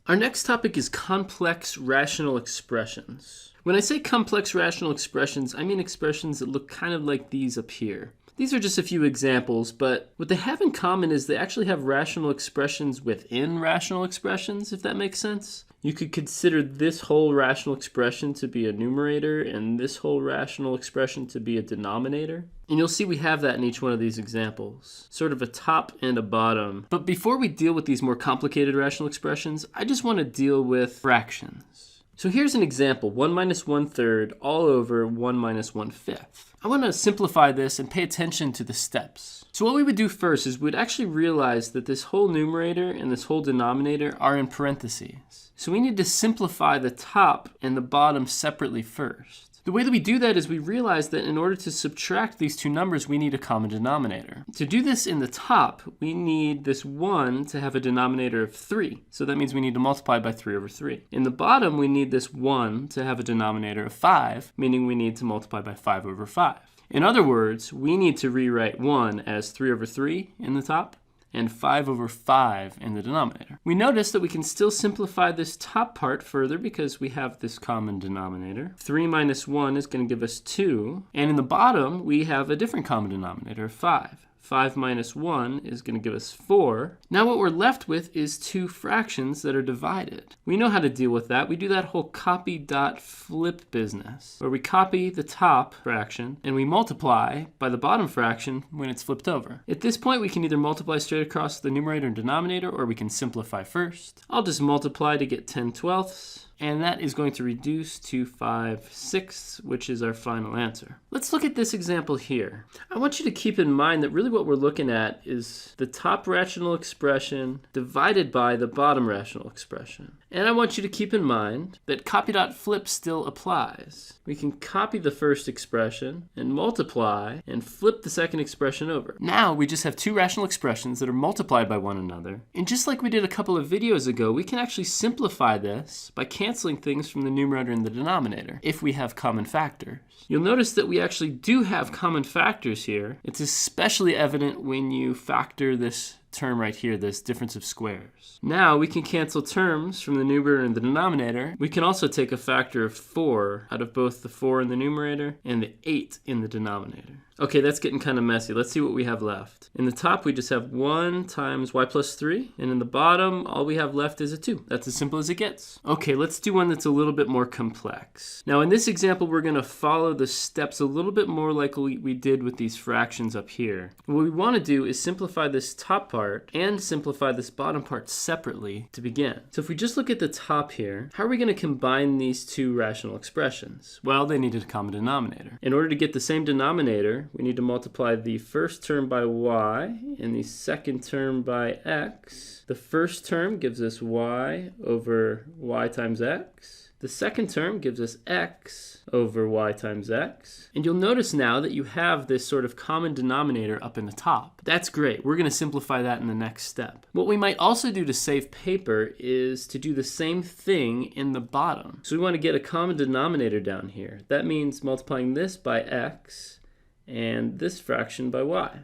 Our next topic is complex rational expressions. When I say complex rational expressions, I mean expressions that look kind of like these up here. These are just a few examples, but what they have in common is they actually have rational expressions within rational expressions, if that makes sense. You could consider this whole rational expression to be a numerator and this whole rational expression to be a denominator. And you'll see we have that in each one of these examples, sort of a top and a bottom. But before we deal with these more complicated rational expressions, I just want to deal with fractions. So here's an example, 1 minus 1/3 all over 1 minus 1/5. I want to simplify this and pay attention to the steps. So what we would do first is we'd actually realize that this whole numerator and this whole denominator are in parentheses. So we need to simplify the top and the bottom separately first. The way that we do that is we realize that in order to subtract these two numbers, we need a common denominator. To do this in the top, we need this 1 to have a denominator of 3. So that means we need to multiply by 3 over 3. In the bottom, we need this 1 to have a denominator of 5, meaning we need to multiply by 5 over 5. In other words, we need to rewrite 1 as 3 over 3 in the top and 5 over 5 in the denominator. We notice that we can still simplify this top part further because we have this common denominator. 3 minus 1 is going to give us 2. And in the bottom, we have a different common denominator, 5. 5 minus 1 is going to give us 4. Now what we're left with is two fractions that are divided. We know how to deal with that. We do that whole copy dot flip business, where we copy the top fraction and we multiply by the bottom fraction when it's flipped over. At this point, we can either multiply straight across the numerator and denominator, or we can simplify first. I'll just multiply to get 10/12. And that is going to reduce to 5/6, which is our final answer. Let's look at this example here. I want you to keep in mind that really what we're looking at is the top rational expression divided by the bottom rational expression. And I want you to keep in mind that copy.flip still applies. We can copy the first expression and multiply and flip the second expression over. Now we just have two rational expressions that are multiplied by one another. And just like we did a couple of videos ago, we can actually simplify this by canceling things from the numerator and the denominator if we have common factors. You'll notice that we actually do have common factors here. It's especially evident when you factor this term right here, this difference of squares. Now we can cancel terms from the numerator and the denominator. We can also take a factor of 4 out of both the 4 in the numerator and the 8 in the denominator. Okay, that's getting kind of messy. Let's see what we have left. In the top, we just have 1 times y plus 3. And in the bottom, all we have left is a 2. That's as simple as it gets. Okay, let's do one that's a little bit more complex. Now, in this example, we're going to follow the steps a little bit more like we did with these fractions up here. What we want to do is simplify this top part and simplify this bottom part separately to begin. So if we just look at the top here, how are we going to combine these two rational expressions? Well, they needed a common denominator. In order to get the same denominator, we need to multiply the first term by y and the second term by x. The first term gives us y over y times x. The second term gives us x over y times x. And you'll notice now that you have this sort of common denominator up in the top. That's great. We're going to simplify that in the next step. What we might also do to save paper is to do the same thing in the bottom. So we want to get a common denominator down here. That means multiplying this by x and this fraction by y.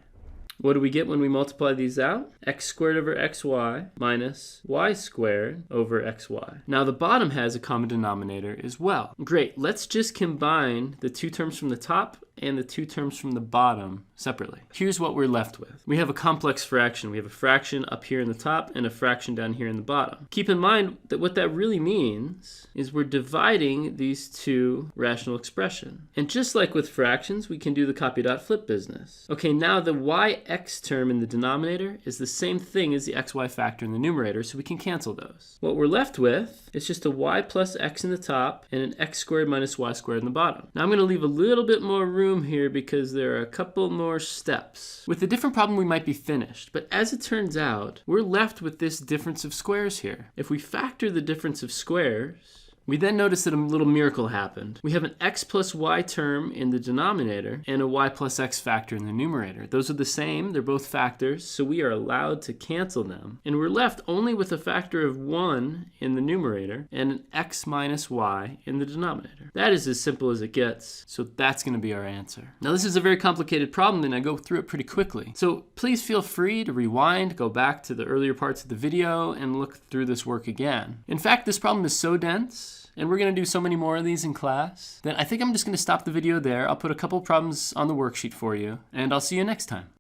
What do we get when we multiply these out? X squared over xy minus y squared over xy. Now the bottom has a common denominator as well. Great, let's just combine the two terms from the top and the two terms from the bottom separately. Here's what we're left with. We have a complex fraction. We have a fraction up here in the top and a fraction down here in the bottom. Keep in mind that what that really means is we're dividing these two rational expressions. And just like with fractions, we can do the copy.flip business. Okay, now the yx term in the denominator is the same thing as the xy factor in the numerator, so we can cancel those. What we're left with is just a y plus x in the top and an x squared minus y squared in the bottom. Now I'm going to leave a little bit more room here because there are a couple more steps. With a different problem, we might be finished, but as it turns out, we're left with this difference of squares here. If we factor the difference of squares, We then notice that a little miracle happened. We have an x plus y term in the denominator and a y plus x factor in the numerator. Those are the same, they're both factors, so we are allowed to cancel them. And we're left only with a factor of 1 in the numerator and an x minus y in the denominator. That is as simple as it gets, so that's going to be our answer. Now this is a very complicated problem and I go through it pretty quickly. So please feel free to rewind, go back to the earlier parts of the video and look through this work again. In fact, this problem is so dense, and we're going to do so many more of these in class, that I think I'm just going to stop the video there. I'll put a couple problems on the worksheet for you, and I'll see you next time.